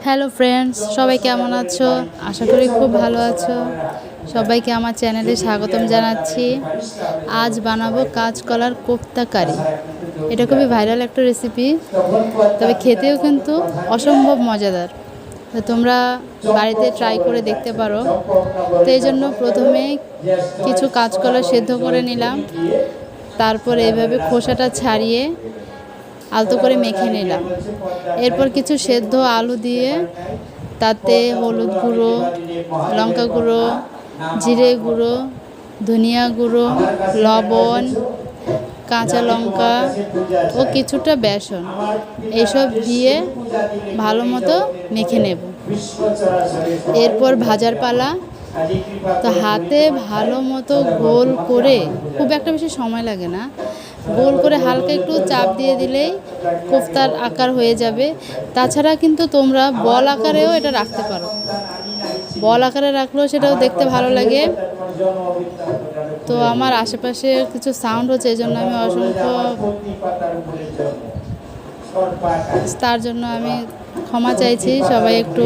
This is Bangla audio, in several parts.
হ্যালো ফ্রেন্ডস, সবাই কেমন আছো? আশা করি খুব ভালো আছো। সবাইকে আমার চ্যানেলে স্বাগতম জানাচ্ছি। আজ বানাবো কাঁচকলার কোপ্তা কারি। এটা খুবই ভাইরাল একটা রেসিপি, তবে খেতেও কিন্তু অসম্ভব মজাদার। তো তোমরা বাড়িতে ট্রাই করে দেখতে পারো। তো এই জন্য প্রথমে কিছু কাঁচকলা সেদ্ধ করে নিলাম, তারপর এইভাবে খোসাটা ছাড়িয়ে আলতো করে মেখে নিলাম। এরপর কিছু সেদ্ধ আলু দিয়ে তাতে হলুদ গুঁড়ো, লঙ্কা গুঁড়ো, জিরে গুঁড়ো, ধনিয়া গুঁড়ো, লবণ, কাঁচা লঙ্কা ও কিছুটা বেসন এইসব দিয়ে ভালো মতো মেখে নেব। এরপর ভাজার পালা। তো হাতে ভালো মতো গোল করে, খুব একটা বেশি সময় লাগে না, গোল করে হালকা একটু চাপ দিয়ে দিলেই কোফতার আকার হয়ে যাবে। তাছাড়া কিন্তু তোমরা বল আকারেও এটা রাখতে পারো। বল আকারে রাখলেও সেটাও দেখতে ভালো লাগে। তো আমার আশেপাশে কিছু সাউন্ড হচ্ছে, এই জন্য আমি অসংখ্য তার জন্য আমি ক্ষমা চাইছি। সবাই একটু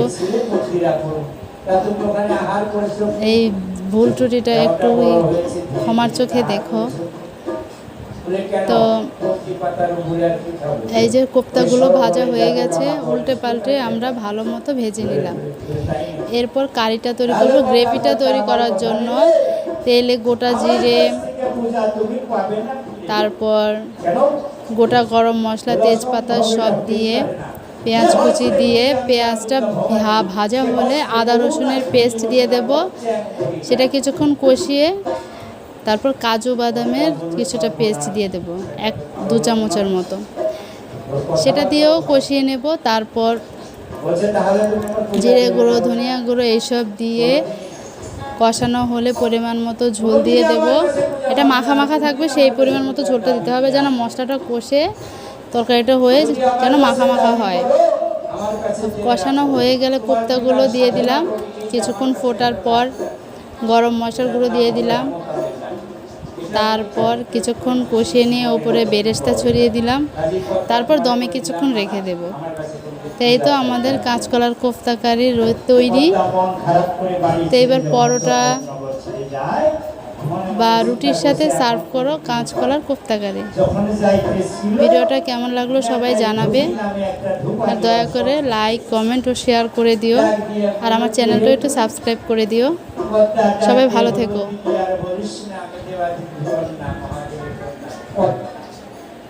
এই ভুল ত্রুটিটা একটু ক্ষমার চোখে দেখো। তো এই যে কোপ্তাগুলো ভাজা হয়ে গেছে, উল্টে পাল্টে আমরা ভালো মতো ভেজে নিলাম। এরপর কারিটা তৈরি করব। গ্রেভিটা তৈরি করার জন্য তেলে গোটা জিরে, তারপর গোটা গরম মশলা, তেজপাতা সব দিয়ে পেঁয়াজ কুচি দিয়ে পেঁয়াজটা ভাজা হলে আদা রসুনের পেস্ট দিয়ে দেব। সেটা কিছুক্ষণ কষিয়ে তারপর কাজু বাদামের কিছুটা পেস্ট দিয়ে দেব, 1-2 চামচের মতো। সেটা দিয়েও কষিয়ে নেব। তারপর জিরে গুঁড়ো, ধনিয়া গুঁড়ো এইসব দিয়ে কষানো হলে পরিমাণ মতো ঝোল দিয়ে দেব। এটা মাখা মাখা থাকবে, সেই পরিমাণ মতো ঝোলটা দিতে হবে যেন মশলাটা কষে তরকারিটা হয়ে যেন মাখা মাখা হয়। কষানো হয়ে গেলে কোপ্তাগুলো দিয়ে দিলাম। কিছুক্ষণ ফোটার পর গরম মশলার গুঁড়ো দিয়ে দিলাম। তারপর কিছুক্ষণ কষিয়ে নিয়ে ওপরে বেরেস্তা ছড়িয়ে দিলাম। তারপর দমে কিছুক্ষণ রেখে দেব। তো এই তো আমাদের কাঁচকলার কোফতা কারি তৈরি। তো এবার পরোটা বা রুটির সাথে সার্ভ করো কাঁচকলার কোফতা কারি। ভিডিওটা কেমন লাগলো সবাই জানাবে, আর দয়া করে লাইক, কমেন্ট ও শেয়ার করে দিও। আর আমার চ্যানেলটা একটু সাবস্ক্রাইব করে দিও। সবাই ভালো থেকো।